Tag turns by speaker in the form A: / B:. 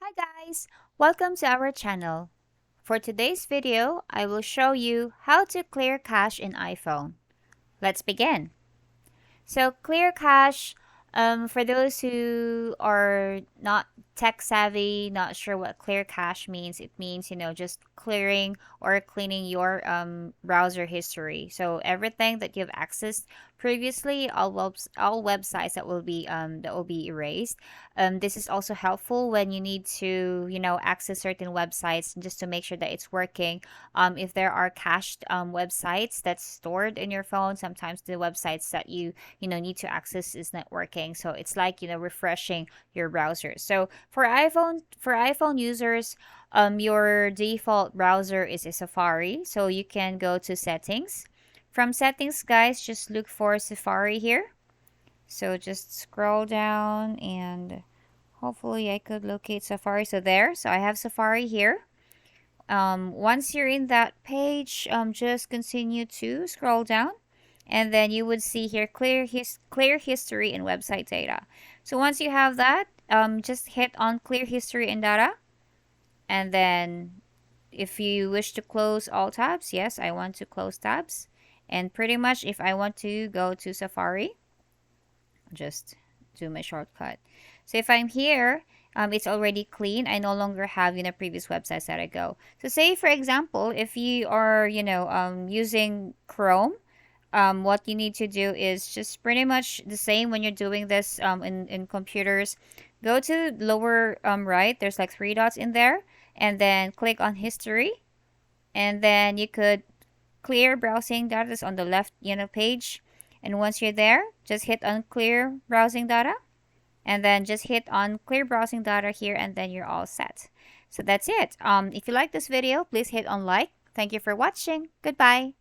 A: Hi guys, welcome to our channel. For today's video, I will show you how to clear cache in iPhone. Let's begin. So clear cache, for those who are not tech savvy, not sure what clear cache means, it means, just clearing or cleaning your browser history. So everything that you've accessed previously, all websites that will be erased. This is also helpful when you need to, access certain websites just to make sure that it's working. If there are cached websites that's stored in your phone, sometimes the websites that you need to access is not working, so it's like refreshing your browser. So for iPhone users, your default browser is a Safari, so you can go to settings. From settings, guys, just look for Safari here. So just scroll down and hopefully I could locate Safari. So there, so I have Safari here. Once you're in that page, just continue to scroll down, and then you would see here clear history and website data. So once you have that, just hit on clear history and data, and then if you wish to close all tabs, yes, I want to close tabs, and pretty much if I want to go to Safari, just do my shortcut. So if I'm here, it's already clean. I no longer have, previous websites that I go. So say, for example, if you are, using Chrome, what you need to do is just pretty much the same when you're doing this in computers. Go to lower right. There's like three dots in there. And then click on history. And then you could clear browsing data is on the left, page. And once you're there, just hit on clear browsing data. And then just hit on clear browsing data here, and then you're all set. So that's it. If you like this video, please hit on like. Thank you for watching. Goodbye.